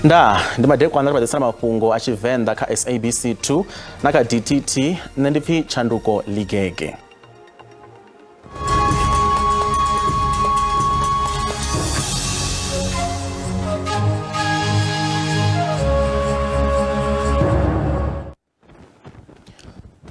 Ndi madekwana ri badisana mafhungo a Tshivenda kha SABC 2 na kha DTT nne ndi pfi Tshanduko Ligege.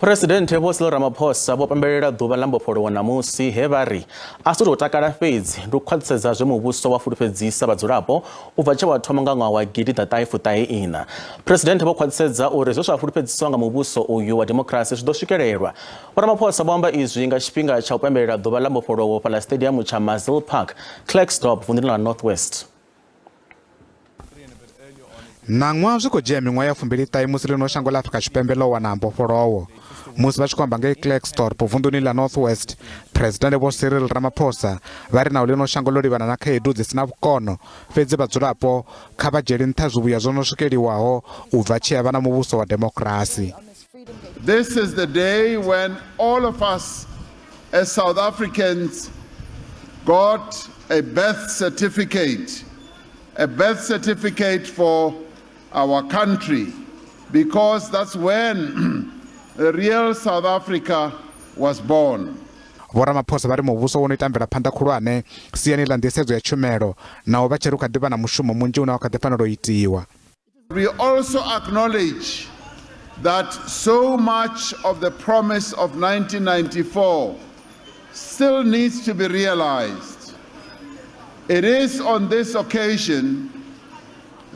President Vho Cyril Ramaphosa vho pembelela ḓuvha ḽa mbofholowo namusi he vha ri a si tou takala fhedzi ndi u khwaṱhisedza zwe muvhuso wa fulufhedzisa vhadzulapo u bva tshe wa thoma nga ṅwaha wa gidi ḓaṱahefuṱaheina. President vho khwaṱhisedza uri zwe zwa fulufhedziswa nga muvhuso uyu wa demokirasi zwi ḓo swikelelwa. Vho Ramaphosa vho amba izwi nga tshifhinga tsha u pembelela ḓuvha ḽa mbofholowo fhaḽa stadium tsha Mazel Park, Klerksdorp, vunḓuni ḽa North West. Nangwa zwi khou dzhia miṅwaha ya 29 musi ḽino shango ḽa Afrika Tshipembe ḽo wana mbofholowo. Musi vha tshi khou amba ngei Klerksdorp vunḓuni ḽa North West, President Vho Cyril Ramaphosa vha ri naho ḽino shango ḽo livhana na khaedu dzi sina vhukono fhedzi vhadzulapo kha vha dzhiele nṱha zwivhuya zwo no swikeliwaho u bva tshi havha na muvhuso wa demokirasi. This is the day when all of us as South Africans got a birth certificate for our country, because that's when the real South Africa was born. Vho Ramaphosa vha ri muvhuso wo no ita mvelaphanḓa khulwane siani ḽa nḓisedzo ya tshumelo naho vha tshi ri u kha ḓi vha na mushumo munzhi une wa kha ḓi fanela u itiwa. We also acknowledge that so much of the promise of 1994 still needs to be realized. It is on this occasion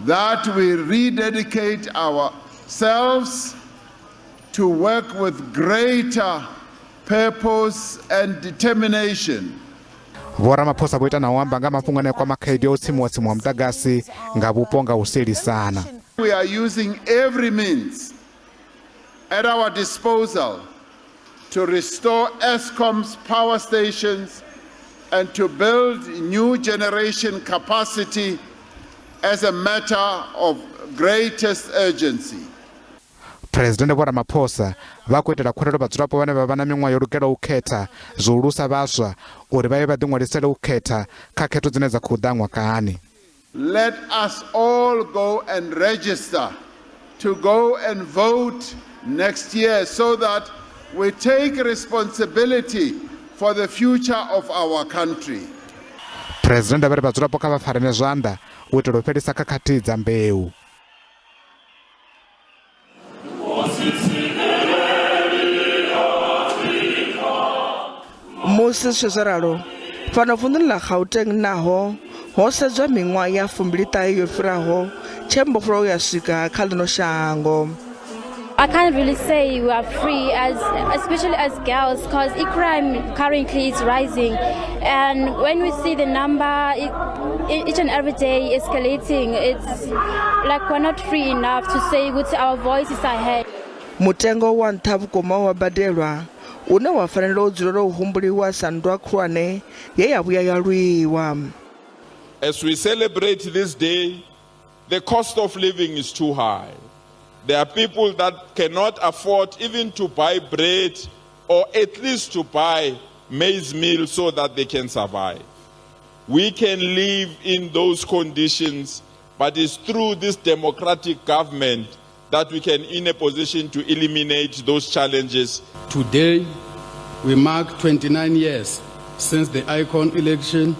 that we rededicate ourselves to work with greater purpose and determination. Vho Ramaphosa vho ita na u amba nga mafhungo ane kwa makhaedu o tsimuwa muḓagasi nga vhupo nga u sielisana. We are using every means at our disposal to restore Eskom's power stations and to build new generation capacity as a matter of greatest urgency. President Vho Ramaphosa vha khou itela khuwelelo vhadzulapo vhane vha vha na miṅwaha yo lugelaho u khetha zwihulusa vhaswa uri vha ye vha ḓiṅwalisele u khetha kha khetho dzine dza khou ḓa ṅwakani. Let us all go and register to go and vote next year so that we take responsibility for the future of our country. President vha ri vhadzulapo kha vha farane zwanḓa u itela u fhelisa khakhathi dza mbeu. Musi Shazaralo, fano vunḓuni ḽa Gauteng naho ho sedzwa miṅwaha ya 29 yo fhiraho tshe mbofholowo ya swika kha ḽino shango. I can't really say we are free, especially as girls, because crime currently is rising, and when we see the number each and every day escalating, it's like we're not free enough to say what our voices are heard. Mutengo wa nṱha vhukuma wa badelwa une wa fanela u dzulela u humbuliwa sa nndwa khulwane ye ya vhuya ya lwiwa. As we celebrate this day, the cost of living is too high. There are people that cannot afford even to buy bread or at least to buy maize meal so that they can survive. We can live in those conditions, but it's through this democratic government that we can in a position to eliminate those challenges. Today, we mark 29 years since the ICON election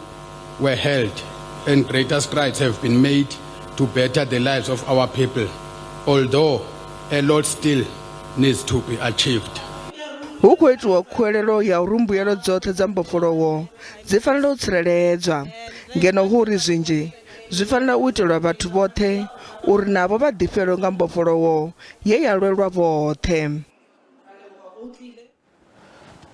were held, and greater strides have been made to better the lives of our people, although a lot still needs to be achieved. Hu khou itiwa khuwelelo ya uri mbuelo dzoṱhe dza mbofholowo dzi fanela u tsireledzwa ngeno hu uri zwinzhi zwi fanela u itelwa vhathu vhoṱhe uri navho vha ḓifhelwe nga mbofholowo ye ya lwelwa vhoṱhe.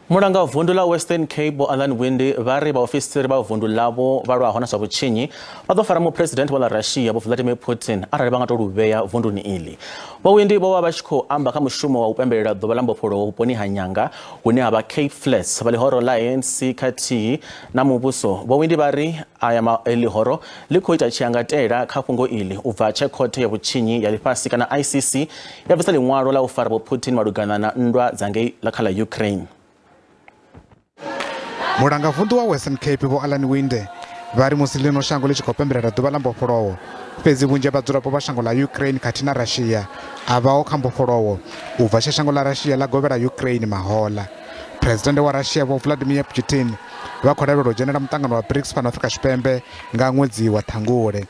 Mulanga wa vundu la Western Cape Alan Winde vha ri vhaofisiri vha vundu ḽavho vha lwaho na zwa vhutshinyi vha ḓo fara mupresident wa ḽa Russia Vho Vladimir Putin arali vha nga tou luvhea vunduni iḽi. Vho Winde vho vha vha tshi khou amba kha mushumo wa u pembelela ḓuvha ḽa mbofholowo vhuponi ha Nyanga hune ha vha Cape Flats vha ḽihoro ḽa ANC khathihi na muvhuso. Vho Winde vha ri aya ḽihoro ḽi khou ita tshiangatela kha fhungo iḽi u bva tshe khothe ya vhutshinyi ya ḽifhasi kana ICC ya bvisa ḽiṅwalo ḽa u fara Vho Putin malugana na nndwa dza ngei kha ḽa Ukraine. Mulanga vundu wa Western Cape Vho Alan Winde vari musi lino shango li tshi khou pembelela ḓuvha ḽa mbofholowo fhedzi vhunzhi ha vhadzulapo vha shango ḽa Ukraine khathihi na Russia a vhaho kha mbofholowo u bva tshe shango ḽa Russia ḽa govhela Ukraine mahoḽa. President wa Russia Vho Vladimir Putin vha khou lavhelelwa u dzhenela muṱangano wa BRICS fhano Afrika Tshipembe nga ṅwedzi wa Ṱhangule.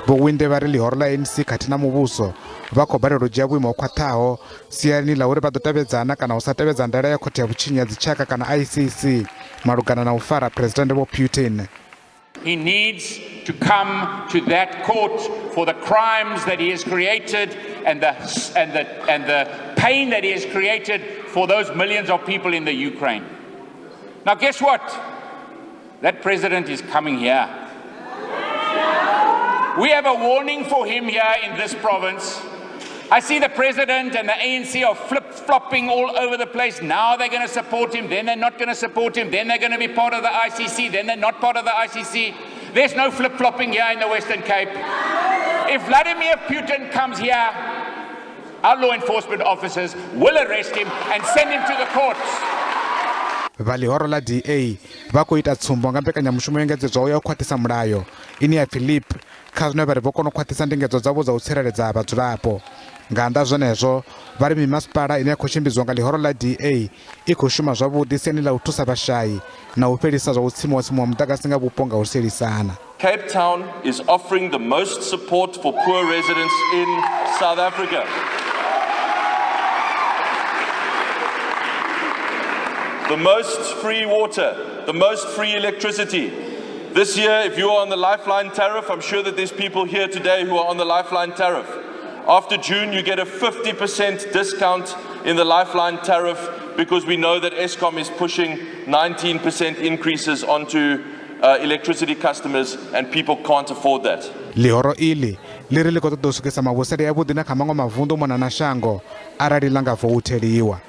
Vho Winde vha ri ḽihoro ḽa ANC khathihi na muvhuso vha khou balelwa u dzhia vhuimo ho khwaṱhaho siani ḽa uri vha ḓo tevhedzana kana u sa tevhedza ndaela ya khothe ya vhutshinyi ha dzitshaka kana ICC malugana na u fara President Vho Putin. He needs to come to that court for the crimes that he has created and the pain that he has created for those millions of people in the Ukraine. Now guess what? That president is coming here. We have a warning for him here in this province. I see the president and the ANC are flip-flopping all over the place. Now they're going to support him, then they're not going to support him, then they're going to be part of the ICC, then they're not part of the ICC. There's no flip-flopping here in the Western Cape. If Vladimir Putin comes here, our law enforcement officers will arrest him and send him to the courts. Valihoro la DA vha khou ita tsumbo nga mbekanyamushumo yo engedzedzwaho ya u khwaṱhisa mulayo ine ya Philip kha zwine vha ri vho kona u khwaṱhisa ndingedzo dzavho dza u tsireledza vhadzulapo. Nga nnḓa zwenezwo vha ri mimasipala ine ya khou tshimbidzwa nga lihoro la DA i khou shuma zwavhuḓi siani ḽa u thusa vhashai na u fhelisa zwa u tsimiwa muḓagasi nga vhupo nga u sielisana. Cape Town is offering the most support for poor residents in South Africa. The most free water, the most free electricity. This year, if you are on the Lifeline tariff, I'm sure that there's people here today who are on the Lifeline tariff. After June, you get a 50% discount in the Lifeline tariff because we know that Eskom is pushing 19% increases onto electricity customers and people can't afford that. Lihoro ili liri liko ṱoḓa u swikisa mavhusele avhuḓi na kha maṅwe mavunḓu mona na shango arali ḽa nga voutheliwa.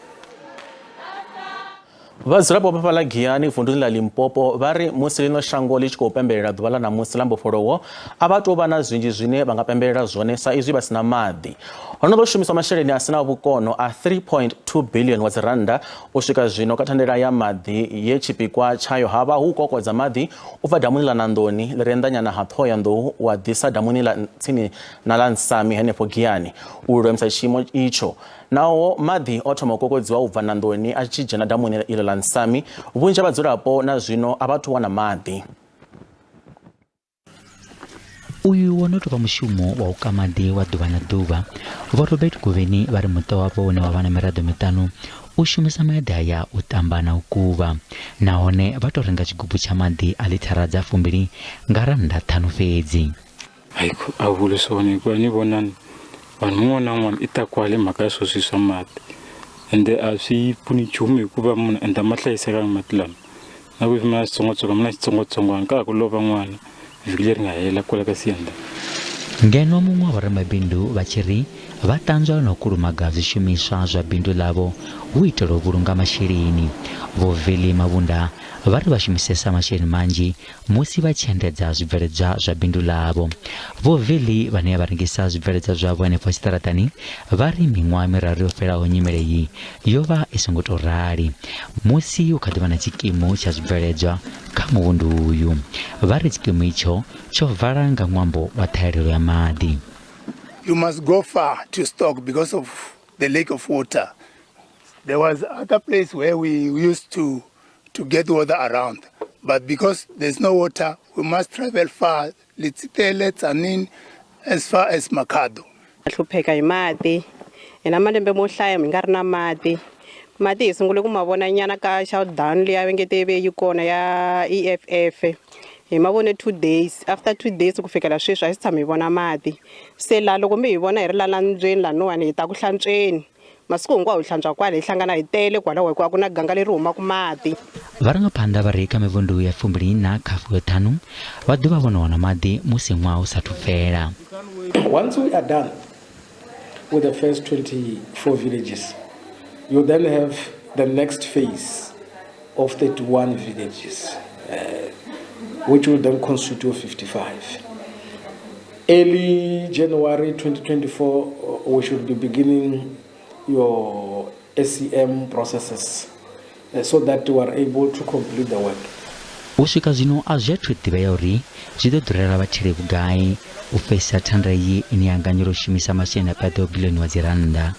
Vhadzulapo vha fhaḽa Giyani vunḓuni ḽa Limpopo vha ri musi ḽino shango ḽi tshi khou pembelela ḓuvha ḽa ṋamusi ḽa mbofholowo a vha tou vha na zwinzhi zwine vha nga pembelela zwone sa izwi vha sina maḓi. Ho no ḓo shumiswa masheleni a sina vhukono a 3.2 billion wa dzi rannda u swika zwino kha thandela ya maḓi ye tshipikwa tshayo ha vha hu kokodza maḓi u bva damuni ḽa Nandoni ḽi re nnḓanyana ha Thohoyandou wa ḓisa damuni ḽa tsini na ḽa Nsami henefho Giyani u lwemisa tshiimo itsho. Naho maḓi o thoma u kokodziwa u bva Nandoni a tshi dzhena damuni iḽo ḽa Nsami vhunzhi ha vhadzulapo na zwino a vha thu wana maḓi. Uyu wo no tou vha mushumo wa u ka maḓi wa ḓuvha na ḓuvha. Vho Robert Guveni vha ri muṱa wavho une wa vha na miraḓo miṱanu u shumisa maḓi aya u ṱamba na u kuvha nahone vha tou renga tshigubu tsha maḓi a ḽithara dza 2 nga rannda 5 fhedzi. A vulisoni kwa ni vonani vanhu mun'wana na un'wana i ta kwale mhaka ya swo swiswa mati ende a swi pfuni nchumu hikuva munhu enda ma hlayisekanga mati lama na ku na xitsongwatsongwana ka ku lova n'wana vhiki leri nga hela kwala ka Tshivenda. Ngeno muṅwe wa vhoramabindu vha tshi ri vha ṱanzwa na u kulumaga zwishumiswa zwa bindu ḽavho hu itela u vhulunga masheleni. Vho Veli Mavhunda vha ri vha shumisesa masheleni manzhi musi vha tshi endedza zwibveledzwa zwa bindu ḽavho. Vho Veli vhane vha rengisa zwibveledzwa zwavho henefho tshiṱaratani vha ri miṅwaha miraru yo fhelaho nyimele iyi yo vha i songo tou rali musi hu kha ḓi vha na tshikimu tsha zwibveledzwa kha muvhundu uyu. Vha ri tshikimu itsho tsho vala nga ṅwambo wa ṱhahelelo ya maḓi. You must go far to stock because of the lack of water. There was other place where we used to get water around, but because there's no water, we must travel far. As far as Makado. Hlupheka hi mati ina malembe mo hlaya mi nga ri na mati hi sungule ku ma vona nyana ka shutdown leyi vengete yi kona ya EFF hi ma vone 2 days after 2 days ku fikela sweswi a swi tshami hi vona mati se la loko mi hi vona hi ri la landzweni laniwani hi ta ku hlantsweni masiku hinkwawo hi hlantswa kwale hi hlangana hi tele kwalaho ku na ganga leri humaka mati. Varangaphanḓa vha re kha mivundu ya 2 na khafu ya 5 vha ḓovha vho no wana maḓi musi ṅwaha u sathu fhela. Once we are done with the first 24 villages, you then have the next phase of 31 villages, which will then constitute 55. Early January 2024, we should be beginning your SCM processes so that you are able to complete the work. u swika zwino a zwi athu ḓivhea uri zwi ḓo ḓurela vhatheli vhugai u fhedzisa thanda iyi ine ya nganyela u shumisa masheleni a paḓaho biḽioni wa dzi rannda.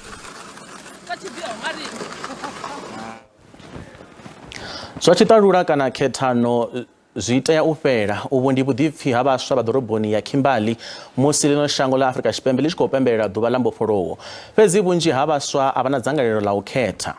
Zwa tshiṱalula kana khethano zwi tea u fhela. Uvhu ndi vhuḓipfi ha vhaswa vha ḓoroboni ya Kimberley musi ḽino shango ḽa Afrika Tshipembe ḽi tshi khou pembelela ḓuvha ḽa mbofholowo. Fhedzi vhunzhi ha vhaswa a vha na dzangalelo ḽa u khetha.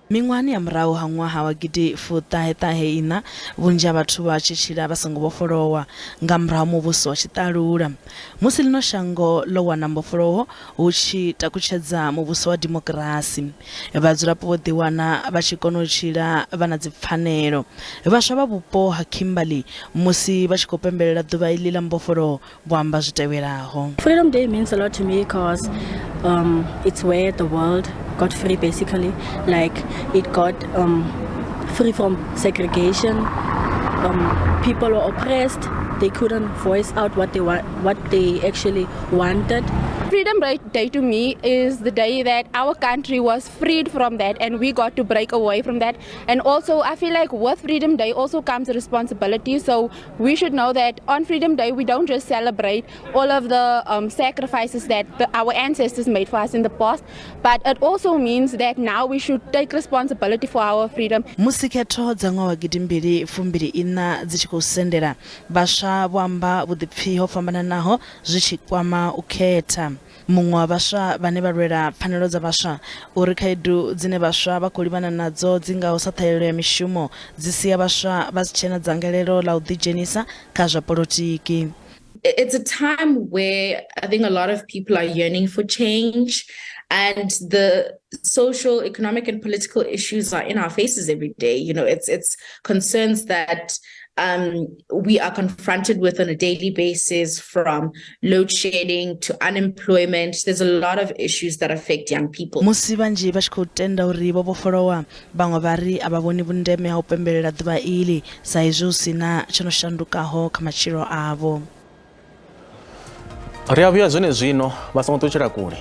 Miṅwahani ya murahu ha ṅwaha wa gidi fuṱaheṱahe ina vhunzhi ha vhathu vha tshi tshila vha songo vhofholowa nga murahu muvhuso wa tshiṱalula. Musi ḽino shango ḽo wana mbofholowo hu tshi takutshedza muvhuso wa dimokirasi, vhadzulapo vho ḓiwana vha tshi kona u tshila vha na dzi pfanelo. Vhaswa vha vhupo ha Kimberley musi vha tshi khou pembelela ḓuvha iḽi ḽa mbofholowo vho amba zwi tevhelaho. Freedom Day means a lot to me because it's where the world got free, basically. Like it got free from segregation. People were oppressed. They couldn't voice out what they actually wanted. Freedom Day to me is the day that our country was freed from that and we got to break away from that. And also I feel like with Freedom Day also comes a responsibility. So we should know that on Freedom Day we don't just celebrate all of the sacrifices that our ancestors made for us in the past, but it also means that now we should take responsibility for our freedom. Musikhetho dza ṅwaha wa gidimbili fumbili ina dzi tshi khou sendela vhaswa vho amba vhuḓipfi ho fhambananaho zwi tshi kwama u khetha. Muṅwe wa vhaswa vhane vha lwela pfanelo dza vhaswa uri khaedu dzine vhaswa vha khou livhana nadzo dzi ngaho sa ṱhahelelo ya mishumo dzi sia vhaswa vha si tshena dzangalelo ḽa u ḓidzhenisa kha zwa polotiki. It's a time where I think a lot of people are yearning for change, and the social, economic, and political issues are in our faces every day. You know, it's concerns that we are confronted with on a daily basis, from load shedding to unemployment. There's a lot of issues that affect young people. Musi vhanzhi vha tshi khou tenda uri vho vhofholowa, vhaṅwe vha ri a vha vhoni vhundeme ha u pembelela ḓuvha iḽi sa izwi hu si na tsho no shandukaho kha matshilo avho. Ri a vhuya zwone zwino vha songo ṱutshela kule.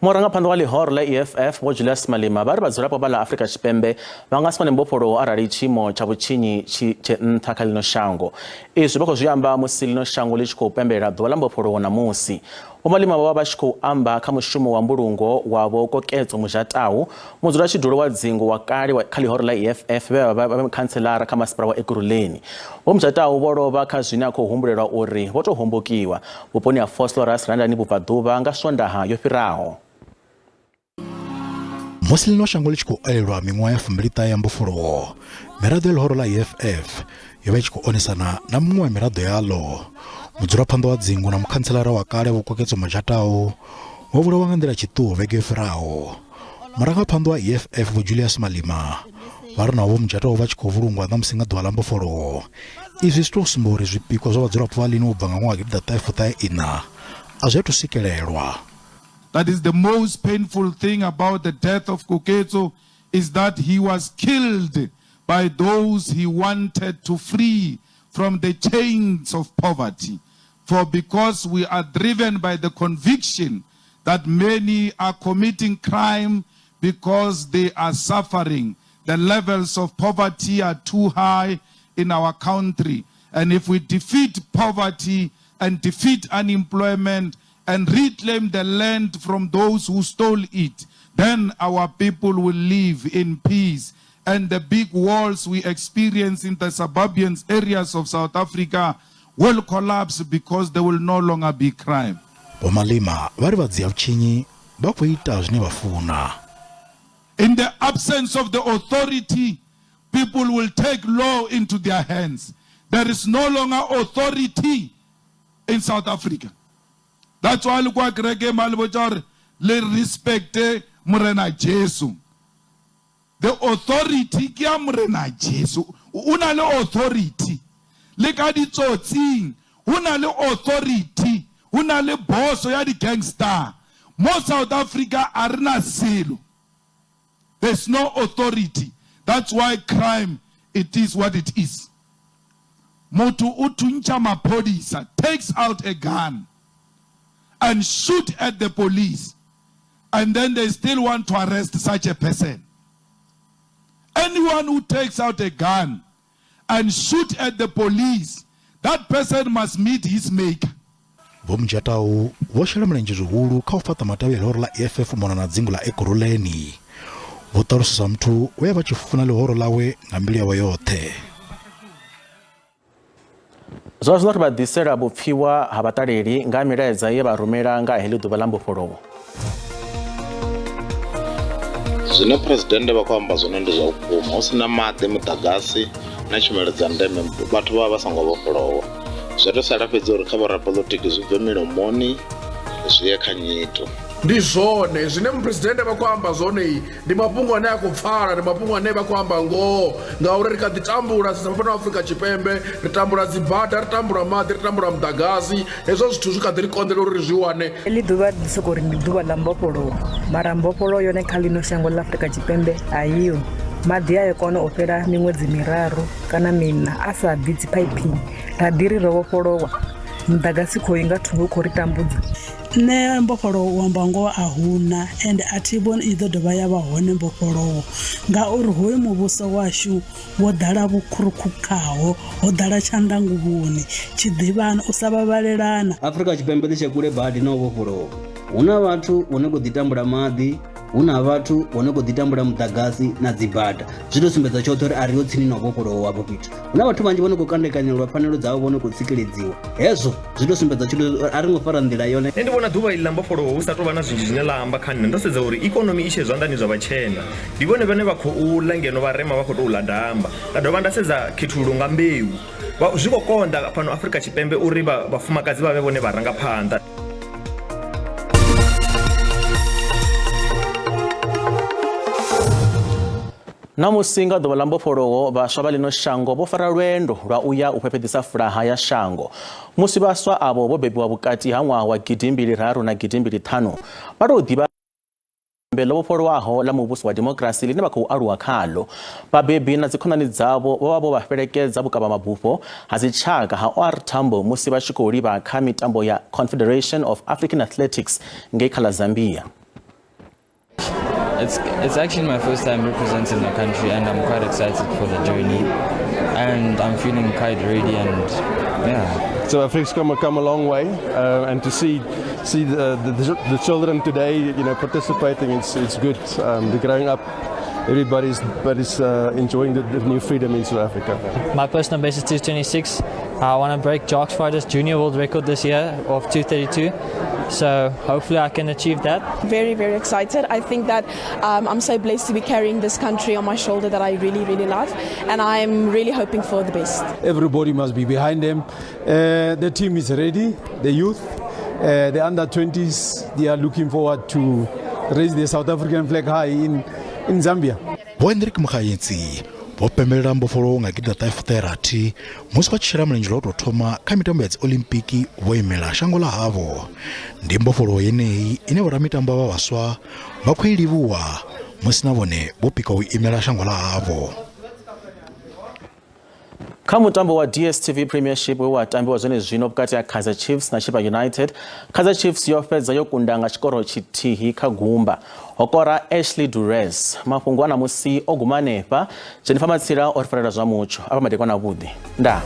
Murangaphanḓa wa ḽihoro ḽa EFF Vho Julius Malema vha ri vhadzulapo vha ḽa Afrika Tshipembe vha nga si wane mbofholowo arali tshiimo tsha vhutshinyi tshe nṱha kha ḽino shango. Izwi vha khou zwi amba musi ḽino shango ḽi tshi khou pembelela ḓuvha ḽa mbofholowo ṋamusi. Vho Malema vha vha tshi khou amba kha mushumo wa mbulungo wa Vho Kokedzo Muzhatau, mudzulatshidulo wa dzingu wa kale kha ḽihoro ḽa EFF vhe vha khanselara kha masipala wa Ekurhuleni. Vho Muzhatau vho lovha kha zwine a khou humbulelwa uri vho tou hombokiwa vhuponi ha Vosloorus Randani vhubvaḓuvha nga Swondaha yo fhiraho. Musi ḽino shango ḽi tshi khou elelwa miṅwaha ya 29 ya mbofholowo, miraḓo ya ḽihoro ḽa EFF yo vha i tshi khou onesana na muṅwe wa miraḓo yaḽo. Mudzulaphanḓa wa dzingu na mukhanselara wa kale Vho Kokedzo Muzhatau vho vhulawa nga nḓila tshiṱuhu vhege yo fhiraho. Murangaphanḓa wa EFF Vho Julius Malema vha ri navho Muzhatau vha tshi khou vhulungwa ṋamusi nga ḓuvha ḽa mbofholowo. Izwi zwi tou sumba uri zwipikwa zwa vhadzulapo vha ḽino u bva nga ṅwaha wa gidiḓaṱahefuṱaheiṋa a zwi athu swikelelwa. That is the most painful thing about the death of Kokedzo, is that he was killed by those he wanted to free from the chains of poverty. For because we are driven by the conviction that many are committing crime because they are suffering. The levels of poverty are too high in our country. And if we defeat poverty and defeat unemployment and reclaim the land from those who stole it, then our people will live in peace. And the big wars we experience in the suburban areas of South Africa will collapse because there will no longer be crime. Malema va ri vadzia vhutshinyi va khou ita zwine vha funa. In the absence of the authority, people will take law into their hands. There is no longer authority in South Africa. That's why le respecte Morena Jesu. The authority ke ya Morena Jesu. Una le authority. Le ka ditsotsing, una le authority. Una le boss ya di gangster. Mo South Africa arena selo. There's no authority. That's why crime, it is what it is. Motu utuncha mapodisa takes out a gun and shoot at the police, and then they still want to arrest such a person. Anyone who takes out a gun and shoot at the police, that person must meet his maker. Vomjatau voshela mlenje zuhulu kha ufata matawi lehoro la EFF mona na dzingu la Ekurhuleni. Votarusa mtu we vachifuna lehoro lawe ngambili yawe yothe. Zwazwari badisera bupfiwa habatareri nga mireza ye barumera nga heli dubalambo forowo. Zwine president vakwamba zwone ndi zwa vhukuma usina maḓi muḓagasi na tshumelo dza ndeme vhathu vha songo vhofholowa. Zwo to sala fhedza uri kha vhorapolitiki zwi bve milomoni zwi ye kha nyito. Ndi zwone zwine mupresidente vakwamba zwone ndi mafhungo ane a khou pfala ndi mafhungo ane vha khou amba ngoho ngauri ri kha ḓi tambula sa fhano Afrika Tshipembe ri tambula dzibada ri tambula maḓi ri tambula muḓagasi hezwo zwithu zwi kha ḓi ri konḓela uri ri zwi wane. Eḽi ḓuvha ndi soko ri ndi ḓuvha ḽa mbofholowo mara mbofholowo yone kha ḽino shango ḽa Afrika Tshipembe ayiho. Maḓi ayo kona u fhela miṅwedzi miraru kana mina a sa bvi dziphaipini ra ḓi ri ro vhofholowa muḓagasi khou inga thungo khou ri tambudza. Nṋe mbofholowo u amba ngoho a huna ende a thi vhoni i ḓo dovha ya vha hone mbofholowo ngauri hoyu muvhuso washu wo ḓala vhukhurukhukaho ho ḓala tshandanguvhoni tshiḓivhana u sa vhavhalelana. Afrika Tshipembe ḽi tshe kule badi na u vhofholowa. Huna vhathu vhone khou ḓi tambula maḓi, huna vhathu vhone khou ḓi tambula muḓagasi na dzibada. Zwi tou sumbedza tshoṱhe uri a ri ho tsini na u vhofholowa hafho fhethu. Huna vhathu vhanzhi vhone khou kandekanyelwa pfanelo dzavho vhone khou tsikeledziwa. Hezwo zwi tou sumbedza tshoṱhe a ri ngo fara nḓila yone. Nṋe ndi vhona ḓuvha iḽi ḽa mbofholowo hu sa tou vha na zwinzhi zwine ḽa amba kha nṋe ndo sedza uri ikonomi i tshe zwanḓani zwa vhatshena. Ndi vhone vhane vha khou ḽa ngeno vharema vha khou tou ḽa damba. Nda dovha nda sedza khethululo nga mbeu. Zwi khou konḓa fhano Afrika Tshipembe uri vhafumakadzi vha vhe vhone vharangaphanḓa. Namusi nga ḓuvha ḽa mbofholowo vhaswa vha ḽino shango vho fara lwendo lwa uya u phephedzisa fulaha ya shango musi vhaswa avho vho bebiwa vhukati ha ṅwaha wa 2003 na 2005 vha tou ḓivha ḽo vhofholowaho ḽa muvhuso wa demokirasi ḽine vha khou aluwa khaḽo. Vhabebi na dzikhonani dzavho vho vha vho vha fhelekedza vhukavhamabufho ha dzitshaka ha OR Tambo musi vha tshi khou livha kha mitambo ya Confederation of African Athletics ngei kha ḽa Zambia. It's actually my first time representing the country and I'm quite excited for the journey and I'm feeling quite ready and yeah. So Africa's come a long way and to see the children today, you know, participating, it's good. They're growing up. Everybody's enjoying the new freedom in South Africa. My personal best is 226. I want to break Jacques Friday's junior world record this year of 232. So hopefully I can achieve that. Very, very excited. I think that I'm so blessed to be carrying this country on my shoulder that I really, really love. And I'm really hoping for the best. Everybody must be behind them. The team is ready, the youth. The under-20s, they are looking forward to raise the South African flag high in Zambia. Hendrik Mkhayetsi vopembelela mbofholowo nga gida taifuterathi musi vha tshi shela mulenzhe lwa u tou thoma kha mitambo ya dzi olimpiki vho imela shango ḽa havho. Ndi mbofholowo yeneyi ine vhoramitambo vha vhaswa vha khou i livhuwa musi na vhone vho pika u imela shango ḽa havho. Kha mutambo wa DStv Premiership we wa tambiwa zwone zwino vhukati ha Kaizer Chiefs na Chipa United. Kaizer Chiefs yo fhedza yo kunda nga tshikoro tshithihi kha gumba. Hokora Ashley Durez mafhungo ana musi o guma hanefha Jennifer Matsira o ri farela zwa mutsho apa madekwana vhuḓi nda.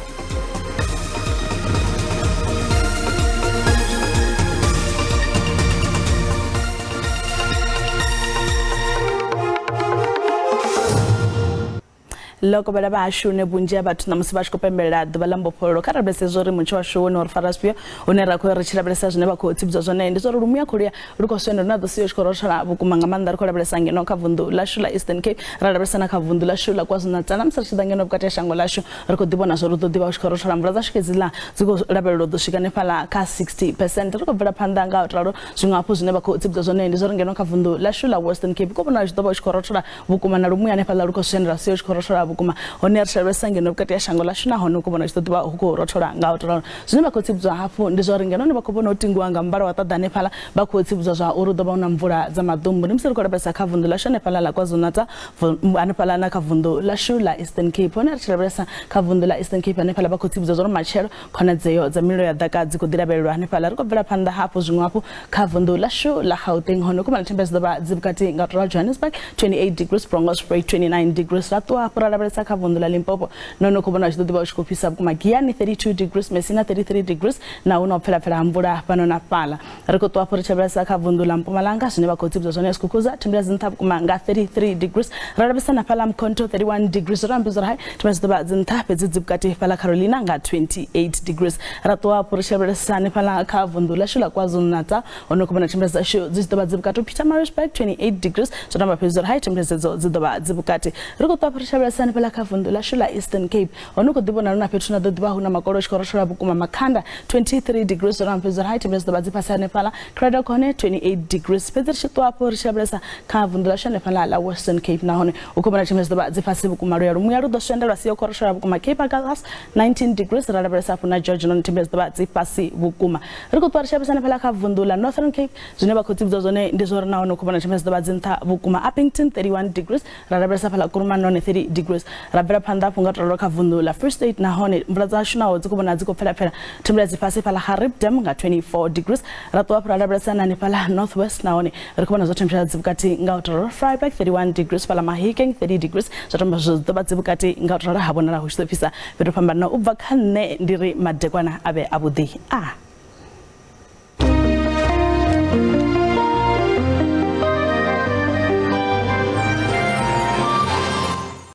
loko bala ba shune bunje bathu na musi ba tshiko pembelela ḓuvha ḽa mbofholowo kha rabese zwo ri mutsho wa shone uri fara sifio une ra khou ri tshila belesa zwine vha khou tsibza zwone ndi zwo ri lumu ya kholiya ri khou swenda na ḓo siyo tshiko rotshala vhukuma nga maanḓa ri khou labelesa ngeno kha vunḓu ḽashu ḽa Eastern Cape ra labelesa na kha vunḓu ḽashu ḽa KwaZulu-Natal musi ri tshi ḓa ngeno vhukati ha shango ḽashu ri khou ḓivhona zwo ri ḓo ḓivha tshiko rotshala mvula dza swikedziḽa dzi khou labelelwa ḓo swika nefhala kha 60%. ri khou bvela phanḓa nga u ralo zwiṅwe hafhu zwine vha khou tsibza zwone ndi zwo ri ngeno kha vunḓu ḽashu ḽa Western Cape ko vhona zwi ḓo vha tshiko rotshala vhukuma na lumu ya nefhala ri khou swendela siyo tshiko rotshala vhukuma hone ri shavhesa ngeno vhukati ya shango lashu na hone u vhona tshi ḓo hu khou rothola nga u tou zwine vha khou tsivhudzwa hafhu ndi zwa uri ngeno vha khou vhona u tingiwa nga mbalo wa ṱaḓa hanefhaḽa vha khou tsivhudzwa zwa uri ḓo vha na mvula dza maḓumbu ndi musi ri khou lavhelesa kha vunḓu lashu hanefhaḽa ḽa KwaZulu-Natal hanefhaḽa na kha vunḓu lashu ḽa Eastern Cape hone ri tshi lavhelesa kha vunḓu ḽa Eastern Cape hanefhaḽa vha khou tsivhudzwa zwa uri matshelo khonadzeo dza mililo ya ḓaka dzi khou ḓi lavhelelwa hanefhaḽa ri khou bvela phanḓa hafhu zwiṅwe hafhu kha vunḓu lashu ḽa Gauteng hone ku mana temperature ḓo vha dzi vhukati nga tou Johannesburg 28 degrees Bronxbridge 29 degrees ra ṱuwa hafhu ra lavhelesa kha vunḓu ḽa Limpopo none khou vhona tshi ḓo ḓi vha u tshi khou fhisa vhukuma Giyani 32 degrees Messina 33 degrees na una u pfela ha mvula fhano na fhaḽa ri khou ṱuwa hafhu ri tshi lavhelesa kha vunḓu ḽa Mpumalanga zwine vha khou tsivhudzwa zwone Skukuza temperature dzi nṱha vhukuma nga 33 degrees ra lavhelesa na fhaḽa Mkhonto 31 degrees ra ambedzwa uri hai temperature ḓo vha dzi nṱha fhedzi dzi vhukati fhaḽa Carolina nga 28 degrees ra ṱuwa hafhu ri tshi lavhelesa hanefhaḽa kha vunḓu lashu ḽa KwaZulu-Natal hone khou vhona temperature zashu dzi ḓo vha dzi vhukati Pietermaritzburg 28 degrees zwo tamba fhedzi uri hai temperature dzi ḓo vha dzi vhukati ri khou ṱuwa hafhu ri tshi lavhelesa hanefhaḽa kha vunḓu lashu ḽa Eastern Cape hone khou ḓi vhona ri na fhethu na ḓo ḓi vha hu na makolo tshi khou rothola vhukuma Makhanda 23 degrees zwo tamba fhedzi uri hai temperature ḓo vha dzi fhasi hanefhaḽa Craddock hone 28 degrees fhedzi ri tshi ṱuwa hafhu ri tshi lavhelesa kha vunḓu lashu hanefhaḽa ḽa Western Cape nahone u khou vhona temperature ḓo vha dzi fhasi vhukuma luya lumuya lu ḓo swendelwa siyo khou rothola vhukuma Cape Agulhas 19 degrees ra lavhelesa hafhu na George none temperature ḓo vha dzi fhasi vhukuma ri khou ṱuwa ri tshi lavhelesa hanefhaḽa kha vunḓu ḽa Northern Cape zwine vha khou tsivhudzwa zwone ndi zwo ri nahone u khou vhona temperature ḓo vha dzi nṱha vhukuma Uppington 31 degrees ra lavhelesa fhaḽa Kuruman none 30 degrees ra bvela phanḓa hafhu nga tou kha vunḓu ḽa Free State nahone mvula dzashu naho dzi khou vhona dzi khou pfela temperature dzi fhasi fhaḽa Haribdam nga 24 degrees ra ṱuwa hafhu ra lavhelesa na hanefhaḽa North West nahone ri khou vhona zwa temperature dzi vhukati nga tou Vryburg 31 degrees fhaḽa Mahikeng 30 degrees zwa tamba zwo ḓo vha dzi vhukati nga tou ha vhonala hu tshi ḓo fhisa fhethu fhambanaho u bva kha nṋe ndi ri madekwana a vhe a vhuḓi